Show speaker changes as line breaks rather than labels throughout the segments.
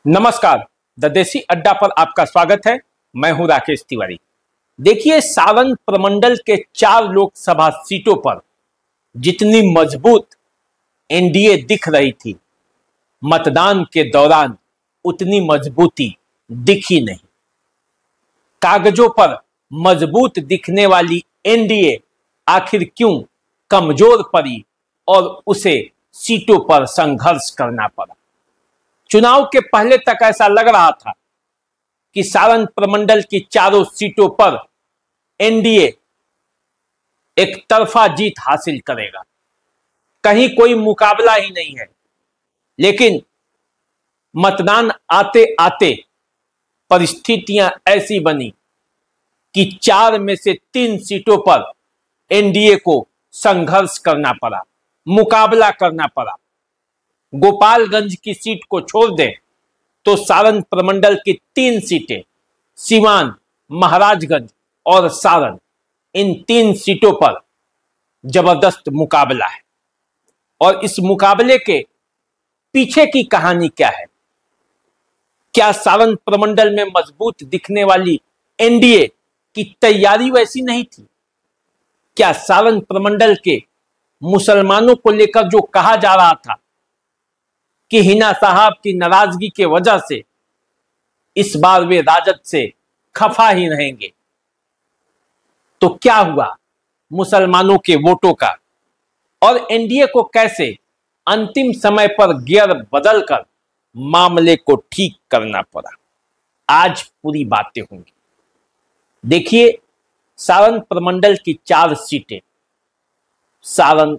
नमस्कार। द देसी अड्डा पर आपका स्वागत है। मैं हूं राकेश तिवारी। देखिए, सारण प्रमंडल के 4 लोकसभा सीटों पर जितनी मजबूत एनडीए दिख रही थी, मतदान के दौरान उतनी मजबूती दिखी नहीं। कागजों पर मजबूत दिखने वाली एनडीए आखिर क्यों कमजोर पड़ी और उसे सीटों पर संघर्ष करना पड़ा। चुनाव के पहले तक ऐसा लग रहा था कि सारण प्रमंडल की 4 सीटों पर एनडीए एक तरफा जीत हासिल करेगा, कहीं कोई मुकाबला ही नहीं है। लेकिन मतदान आते आते परिस्थितियां ऐसी बनी कि 4 में से 3 सीटों पर एनडीए को संघर्ष करना पड़ा, मुकाबला करना पड़ा। गोपालगंज की सीट को छोड़ दें तो सारण प्रमंडल की 3 सीटें, सीवान, महाराजगंज और सारण, इन 3 सीटों पर जबरदस्त मुकाबला है। और इस मुकाबले के पीछे की कहानी क्या है? क्या सारण प्रमंडल में मजबूत दिखने वाली एनडीए की तैयारी वैसी नहीं थी? क्या सारण प्रमंडल के मुसलमानों को लेकर जो कहा जा रहा था कि हिना साहब की नाराजगी के वजह से इस बार वे राजद से खफा ही रहेंगे, तो क्या हुआ मुसलमानों के वोटों का? और एनडीए को कैसे अंतिम समय पर गियर बदलकर मामले को ठीक करना पड़ा? आज पूरी बातें होंगी। देखिए, सारण प्रमंडल की 4 सीटें, सारण,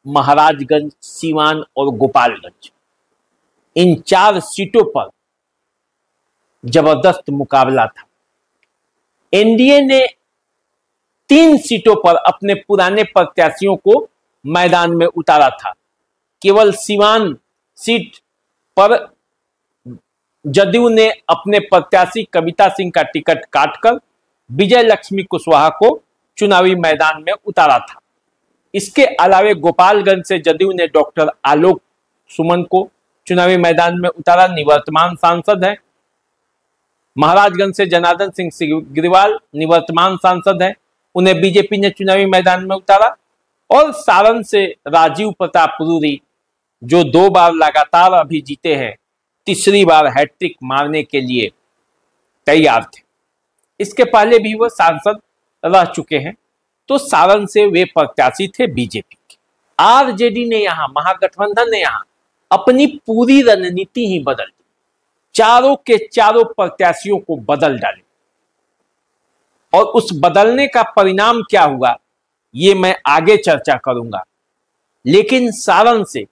महाराजगंज, सीवान और गोपालगंज, इन 4 सीटों पर जबरदस्त मुकाबला था। एनडीए ने 3 सीटों पर अपने पुराने प्रत्याशियों को मैदान में उतारा था। केवल सीवान सीट पर जदयू ने अपने प्रत्याशी कविता सिंह का टिकट काटकर विजय लक्ष्मी कुशवाहा को चुनावी मैदान में उतारा था। इसके अलावे गोपालगंज से जदयू ने डॉक्टर आलोक सुमन को चुनावी मैदान में उतारा, निवर्तमान सांसद है। महाराजगंज से जनार्दन सिंह सिग्रीवाल निवर्तमान सांसद है, उन्हें बीजेपी ने चुनावी मैदान में उतारा। और सारण से राजीव प्रताप रूरी, जो 2 बार लगातार अभी जीते हैं, तीसरी बार हैट्रिक मारने के लिए तैयार थे। इसके पहले भी वह सांसद रह चुके हैं, तो सारण से वे प्रत्याशी थे बीजेपी के। आरजेडी ने यहां, महागठबंधन ने यहां अपनी पूरी रणनीति ही बदल दी, चारों के चारों प्रत्याशियों को बदल डाले। और उस बदलने का परिणाम क्या हुआ, ये मैं आगे चर्चा करूंगा। लेकिन सारण से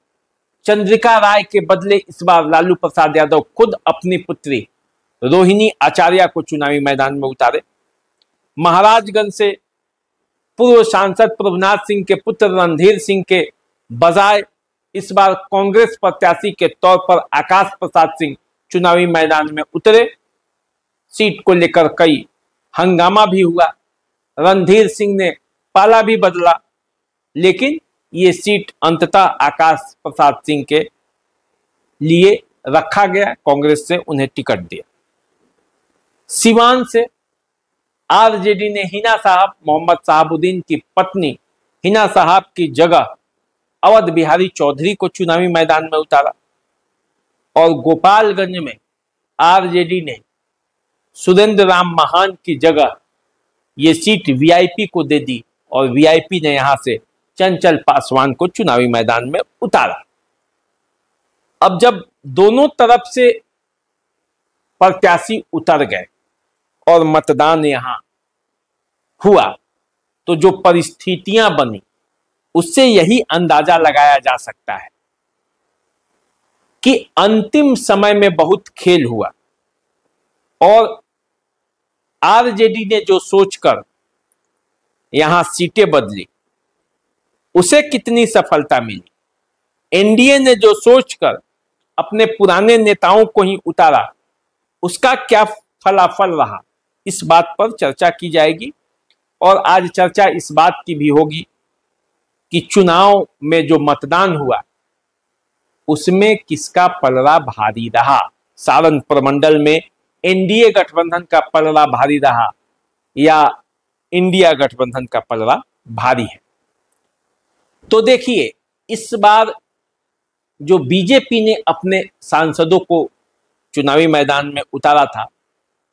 चंद्रिका राय के बदले इस बार लालू प्रसाद यादव खुद अपनी पुत्री रोहिणी आचार्य को चुनावी मैदान में उतारे। महाराजगंज से पूर्व सांसद प्रभुनाथ सिंह के पुत्र रणधीर सिंह के बजाय इस बार कांग्रेस प्रत्याशी के तौर पर आकाश प्रसाद सिंह चुनावी मैदान में उतरे। सीट को लेकर कई हंगामा भी हुआ, रणधीर सिंह ने पाला भी बदला, लेकिन ये सीट अंततः आकाश प्रसाद सिंह के लिए रखा गया, कांग्रेस से उन्हें टिकट दिया। सीवान से आरजेडी ने हिना साहब, मोहम्मद साहबुद्दीन की पत्नी हिना साहब की जगह अवध बिहारी चौधरी को चुनावी मैदान में उतारा। और गोपालगंज में आरजेडी ने सुरेंद्र राम महान की जगह ये सीट वीआईपी को दे दी और वीआईपी ने यहां से चंचल पासवान को चुनावी मैदान में उतारा। अब जब दोनों तरफ से प्रत्याशी उतर गए और मतदान यहां हुआ, तो जो परिस्थितियां बनी उससे यही अंदाजा लगाया जा सकता है कि अंतिम समय में बहुत खेल हुआ। और आरजेडी ने जो सोचकर यहां सीटें बदली, उसे कितनी सफलता मिली। एनडीए ने जो सोचकर अपने पुराने नेताओं को ही उतारा, उसका क्या फलाफल रहा, इस बात पर चर्चा की जाएगी। और आज चर्चा इस बात की भी होगी कि चुनाव में जो मतदान हुआ उसमें किसका पलड़ा भारी रहा, सारण प्रमंडल में एनडीए गठबंधन का पलड़ा भारी रहा या इंडिया गठबंधन का पलड़ा भारी है। तो देखिए, इस बार जो बीजेपी ने अपने सांसदों को चुनावी मैदान में उतारा था,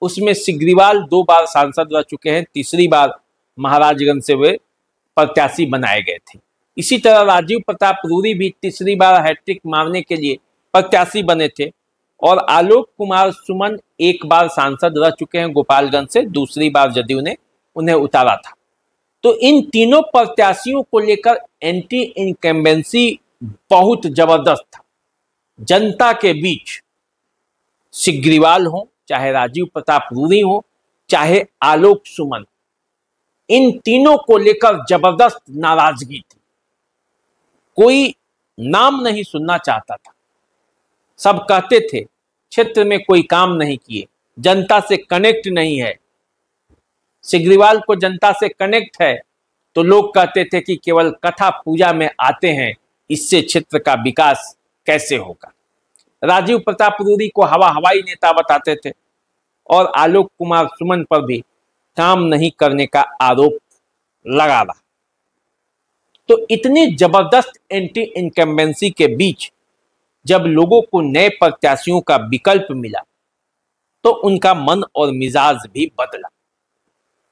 उसमें सिग्रीवाल 2 बार सांसद रह चुके हैं, तीसरी बार महाराजगंज से वे प्रत्याशी बनाए गए थे। इसी तरह राजीव प्रताप रूडी भी तीसरी बार हैट्रिक मारने के लिए प्रत्याशी बने थे और आलोक कुमार सुमन 1 बार सांसद रह चुके हैं गोपालगंज से, दूसरी बार जदयू ने उन्हें उतारा था। तो इन तीनों प्रत्याशियों को लेकर एंटी इनकम्बेंसी बहुत जबरदस्त था। जनता के बीच सिग्रीवाल हो, चाहे राजीव प्रताप रूडी हो, चाहे आलोक सुमन, इन तीनों को लेकर जबरदस्त नाराजगी थी। कोई नाम नहीं सुनना चाहता था। सब कहते थे क्षेत्र में कोई काम नहीं किए, जनता से कनेक्ट नहीं है। सिग्रीवाल को जनता से कनेक्ट है तो लोग कहते थे कि केवल कथा पूजा में आते हैं, इससे क्षेत्र का विकास कैसे होगा। राजीव प्रताप रूडी को हवाई नेता बताते थे और आलोक कुमार सुमन पर भी काम नहीं करने का आरोप लगा रहा। तो इतनी जबरदस्त एंटी इनकम्बेंसी के बीच जब लोगों को नए प्रत्याशियों का विकल्प मिला तो उनका मन और मिजाज भी बदला।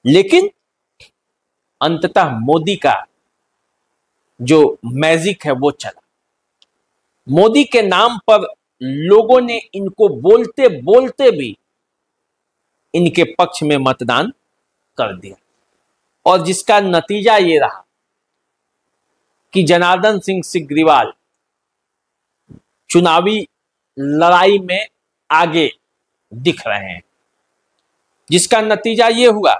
लेकिन अंततः मोदी का जो मैजिक है वो चला। मोदी के नाम पर लोगों ने इनको बोलते बोलते भी इनके पक्ष में मतदान कर दिया और जिसका नतीजा ये रहा कि जनार्दन सिंह सिग्रीवाल चुनावी लड़ाई में आगे दिख रहे हैं। जिसका नतीजा ये हुआ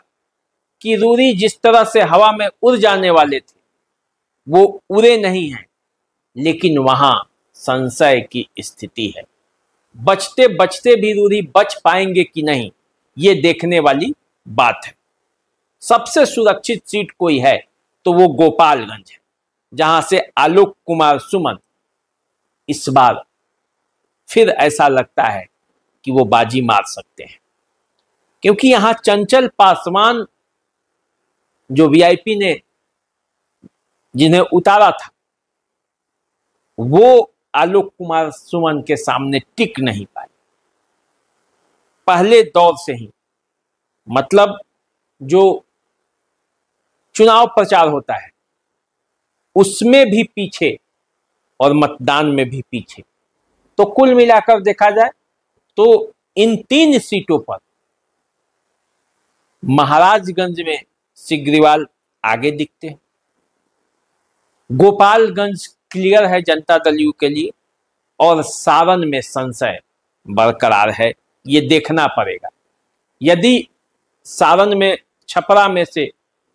कि रूडी जिस तरह से हवा में उड़ जाने वाले थे वो उड़े नहीं हैं, लेकिन वहां संशय की स्थिति है। बचते बचते भी रूडी बच पाएंगे कि नहीं, ये देखने वाली बात है। सबसे सुरक्षित सीट कोई है तो वो गोपालगंज है, जहां से आलोक कुमार सुमन इस बार फिर ऐसा लगता है कि वो बाजी मार सकते हैं, क्योंकि यहां चंचल पासवान जो वीआईपी ने जिन्हें उतारा था वो आलोक कुमार सुमन के सामने टिक नहीं पाए। पहले दौर से ही, मतलब जो चुनाव प्रचार होता है उसमें भी पीछे और मतदान में भी पीछे। तो कुल मिलाकर देखा जाए तो इन 3 सीटों पर महाराजगंज में सिग्रीवाल आगे दिखते हैं, गोपालगंज क्लियर है जनता दल यू के लिए, और सारण में संशय बरकरार है। ये देखना पड़ेगा। यदि सारण में छपरा में से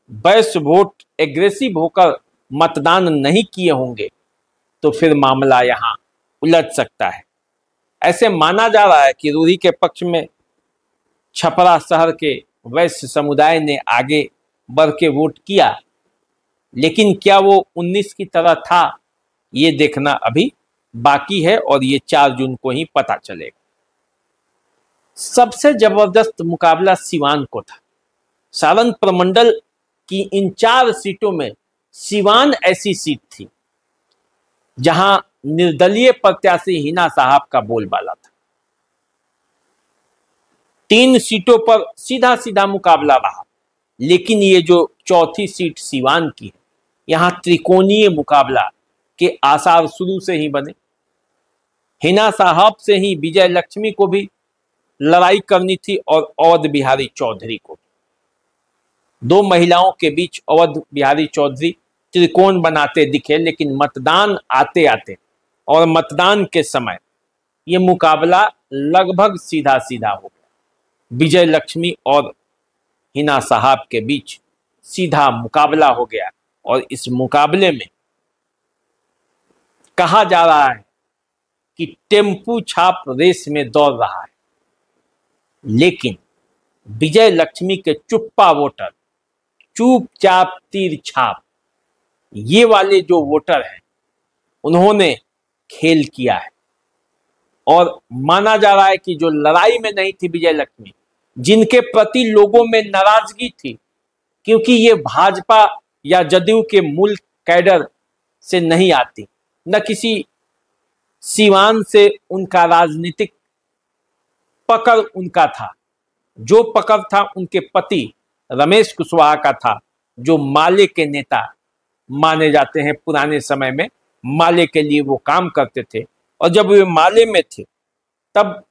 22 वोट एग्रेसिव होकर मतदान नहीं किए होंगे तो फिर मामला यहां उलझ सकता है। ऐसे माना जा रहा है कि रूडी के पक्ष में छपरा शहर के वैश्य समुदाय ने आगे बढ़ के वोट किया, लेकिन क्या वो 19 की तरह था, ये देखना अभी बाकी है और ये 4 जून को ही पता चलेगा। सबसे जबरदस्त मुकाबला सिवान को था। सारण प्रमंडल की इन 4 सीटों में सिवान ऐसी सीट थी जहां निर्दलीय प्रत्याशी हिना साहब का बोलबाला था। 3 सीटों पर सीधा सीधा मुकाबला रहा, लेकिन ये जो चौथी सीट सिवान की है, यहां त्रिकोणीय मुकाबला के आसार शुरू से ही बने। हिना साहब से ही विजय लक्ष्मी को भी लड़ाई करनी थी और अवध बिहारी चौधरी को। 2 महिलाओं के बीच अवध बिहारी चौधरी त्रिकोण बनाते दिखे, लेकिन मतदान आते आते और मतदान के समय ये मुकाबला लगभग सीधा सीधा हो गया। विजय लक्ष्मी और हिना साहब के बीच सीधा मुकाबला हो गया और इस मुकाबले में कहा जा रहा है कि टेम्पू छाप रेस में दौड़ रहा है, लेकिन विजय लक्ष्मी के चुप्पा वोटर, चुपचाप तीर छाप, ये वाले जो वोटर हैं उन्होंने खेल किया है और माना जा रहा है कि जो लड़ाई में नहीं थी विजय लक्ष्मी, जिनके प्रति लोगों में नाराजगी थी क्योंकि ये भाजपा या जदयू के मूल कैडर से नहीं आती, न किसी सीवान से उनका राजनीतिक पकड़ उनका था। जो पकड़ था उनके पति रमेश कुशवाहा का था, जो माले के नेता माने जाते हैं। पुराने समय में माले के लिए वो काम करते थे और जब वे माले में थे तब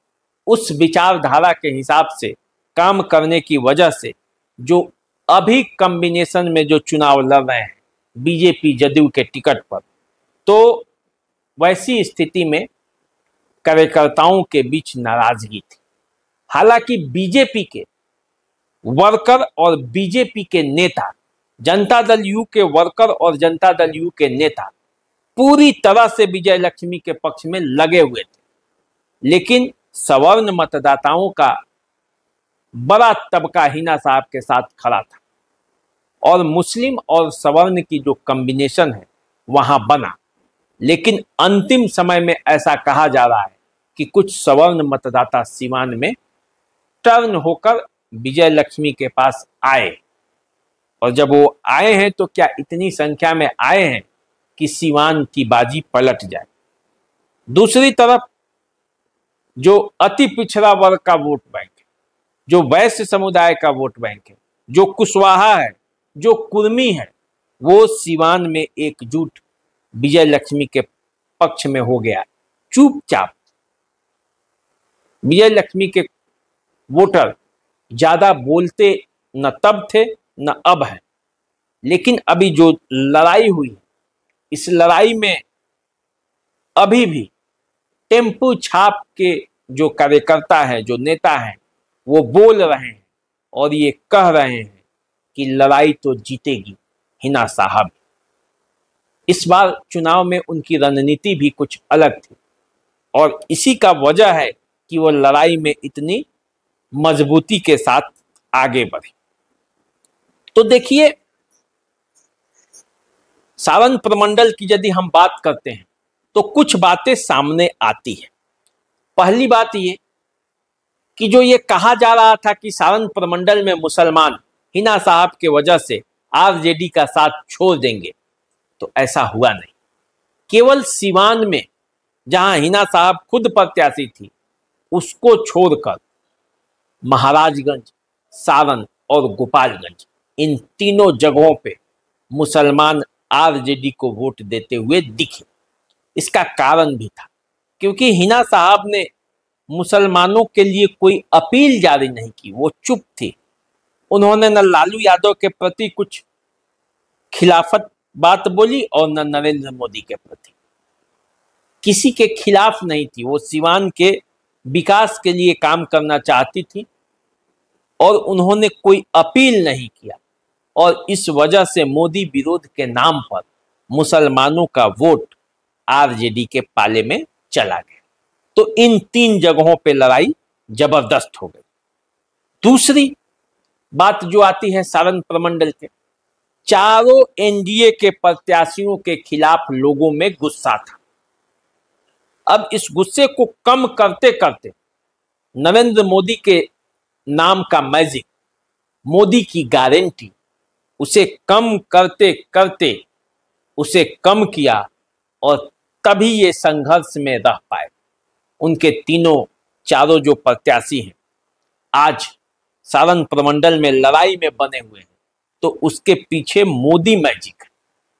उस विचारधारा के हिसाब से काम करने की वजह से जो अभी कॉम्बिनेशन में जो चुनाव लड़ रहे हैं बीजेपी जदयू के टिकट पर, तो वैसी स्थिति में कार्यकर्ताओं के बीच नाराजगी थी। हालांकि बीजेपी के वर्कर और बीजेपी के नेता, जनता दल यू के वर्कर और जनता दल यू के नेता पूरी तरह से विजय लक्ष्मी के पक्ष में लगे हुए थे, लेकिन सवर्ण मतदाताओं का बड़ा तबका हिना साहब के साथ खड़ा था और मुस्लिम और सवर्ण की जो कॉम्बिनेशन है वहां बना। लेकिन अंतिम समय में ऐसा कहा जा रहा है कि कुछ सवर्ण मतदाता सीवान में टर्न होकर विजय लक्ष्मी के पास आए और जब वो आए हैं तो क्या इतनी संख्या में आए हैं कि सीवान की बाजी पलट जाए। दूसरी तरफ जो अति पिछड़ा वर्ग का वोट बैंक है, जो वैश्य समुदाय का वोट बैंक है, जो कुशवाहा है, जो कुर्मी है, वो सीवान में एकजुट विजय लक्ष्मी के पक्ष में हो गया। चुपचाप विजय लक्ष्मी के वोटर ज्यादा बोलते न तब थे न अब है, लेकिन अभी जो लड़ाई हुई, इस लड़ाई में अभी भी टेम्पो छाप के जो कार्यकर्ता है, जो नेता है, वो बोल रहे हैं और ये कह रहे हैं कि लड़ाई तो जीतेगी हिना साहब। इस बार चुनाव में उनकी रणनीति भी कुछ अलग थी और इसी का वजह है कि वो लड़ाई में इतनी मजबूती के साथ आगे बढ़े। तो देखिए, सारण प्रमंडल की यदि हम बात करते हैं तो कुछ बातें सामने आती है। पहली बात ये कि जो ये कहा जा रहा था कि सारण प्रमंडल में मुसलमान हिना साहब के वजह से आरजेडी का साथ छोड़ देंगे, तो ऐसा हुआ नहीं। केवल सीवान में जहां हिना साहब खुद प्रत्याशी थी, उसको छोड़कर महाराजगंज, सारण और गोपालगंज, इन तीनों जगहों पे मुसलमान आरजेडी को वोट देते हुए दिखे। इसका कारण भी था क्योंकि हिना साहब ने मुसलमानों के लिए कोई अपील जारी नहीं की, वो चुप थी। उन्होंने न लालू यादव के प्रति कुछ खिलाफत बात बोली और न नरेंद्र मोदी के प्रति, किसी के खिलाफ नहीं थी। वो सीवान के विकास के लिए काम करना चाहती थी और उन्होंने कोई अपील नहीं किया और इस वजह से मोदी विरोध के नाम पर मुसलमानों का वोट आरजेडी के पाले में चला गया। तो इन तीन जगहों पे लड़ाई जबरदस्त हो गई। दूसरी बात जो आती है सारण प्रमंडल के, चारों एनडीए के प्रत्याशियों के खिलाफ लोगों में गुस्सा था। अब इस गुस्से को कम करते करते नरेंद्र मोदी के नाम का मैजिक, मोदी की गारंटी, उसे कम करते करते उसे कम किया और तभी ये संघर्ष में रह पाए। उनके चारों जो प्रत्याशी हैं आज सारण प्रमंडल में लड़ाई में बने हुए हैं, तो उसके पीछे मोदी मैजिक है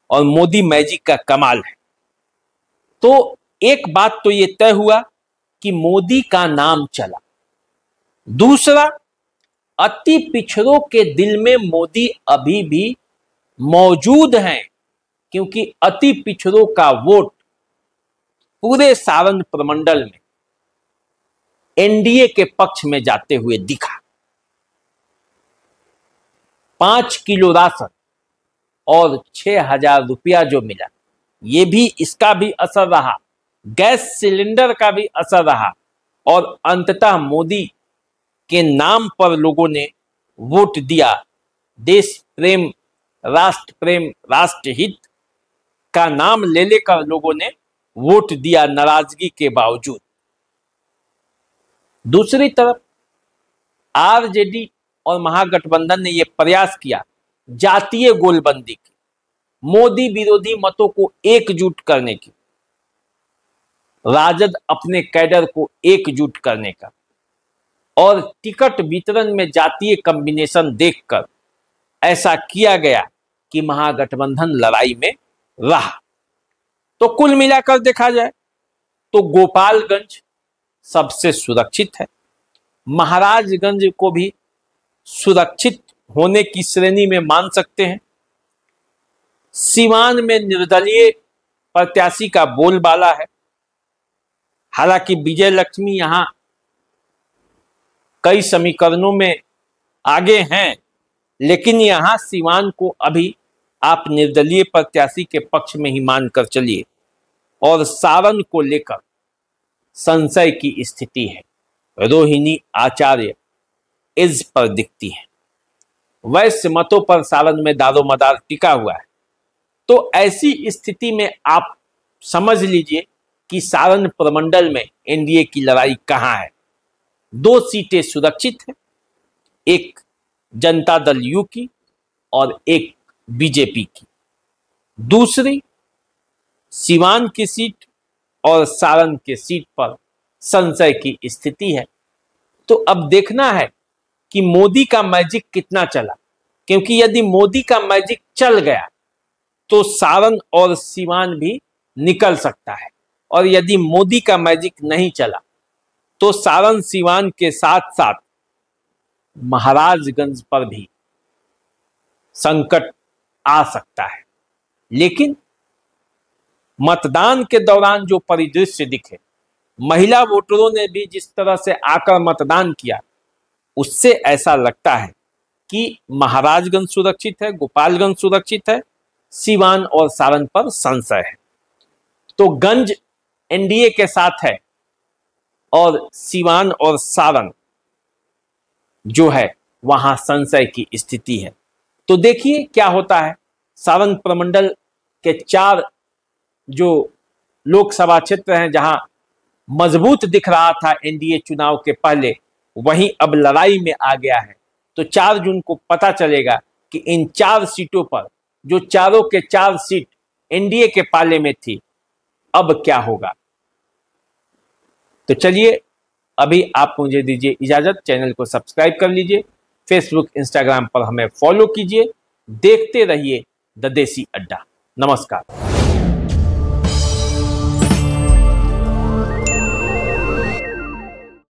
और मोदी मैजिक का कमाल है। तो एक बात तो ये तय हुआ कि मोदी का नाम चला। दूसरा, अति पिछड़ों के दिल में मोदी अभी भी मौजूद हैं क्योंकि अति पिछड़ों का वोट पूरे सारण प्रमंडल में एनडीए के पक्ष में जाते हुए दिखा। 5 किलो राशन और 6,000 रुपया जो मिला, ये भी, इसका भी असर रहा। गैस सिलेंडर का भी असर रहा और अंततः मोदी के नाम पर लोगों ने वोट दिया। देश प्रेम, राष्ट्र प्रेम, राष्ट्र हित का नाम ले लेकर लोगों ने वोट दिया नाराजगी के बावजूद। दूसरी तरफ आरजेडी और महागठबंधन ने यह प्रयास किया जातीय गोलबंदी की, मोदी विरोधी मतों को एकजुट करने की, राजद अपने कैडर को एकजुट करने का, और टिकट वितरण में जातीय कॉम्बिनेशन देखकर ऐसा किया गया कि महागठबंधन लड़ाई में रहा। तो कुल मिलाकर देखा जाए तो गोपालगंज सबसे सुरक्षित है, महाराजगंज को भी सुरक्षित होने की श्रेणी में मान सकते हैं। सीवान में निर्दलीय प्रत्याशी का बोलबाला है। हालांकि विजय लक्ष्मी यहां कई समीकरणों में आगे हैं, लेकिन यहां सीवान को अभी आप निर्दलीय प्रत्याशी के पक्ष में ही मानकर चलिए। और सारण को लेकर संशय की स्थिति है, रोहिणी आचार्य इज पर दिखती है, वैश्य मतों पर सारण में दारोमदार टिका हुआ है। तो ऐसी स्थिति में आप समझ लीजिए कि सारण प्रमंडल में एनडीए की लड़ाई कहां है। 2 सीटें सुरक्षित हैं, एक जनता दल यू की और एक बीजेपी की। दूसरी सीवान की सीट और सारण के सीट पर संशय की स्थिति है। तो अब देखना है कि मोदी का मैजिक कितना चला, क्योंकि यदि मोदी का मैजिक चल गया तो सारण और सीवान भी निकल सकता है, और यदि मोदी का मैजिक नहीं चला तो सारण सीवान के साथ साथ महाराजगंज पर भी संकट आ सकता है। लेकिन मतदान के दौरान जो परिदृश्य दिखे, महिला वोटरों ने भी जिस तरह से आकर मतदान किया, उससे ऐसा लगता है कि महाराजगंज सुरक्षित है, गोपालगंज सुरक्षित है, सीवान और सारण पर संशय है। तो गंज एनडीए के साथ है और सीवान और सारण जो है वहां संशय की स्थिति है। तो देखिए क्या होता है। सारण प्रमंडल के 4 जो लोकसभा क्षेत्र हैं जहां मजबूत दिख रहा था एनडीए चुनाव के पहले, वहीं अब लड़ाई में आ गया है। तो 4 जून को पता चलेगा कि इन 4 सीटों पर, जो चारों के 4 सीट एनडीए के पाले में थी, अब क्या होगा। तो चलिए अभी आप मुझे दीजिए इजाजत। चैनल को सब्सक्राइब कर लीजिए, फेसबुक इंस्टाग्राम पर हमें फॉलो कीजिए, देखते रहिए द देसी अड्डा। नमस्कार।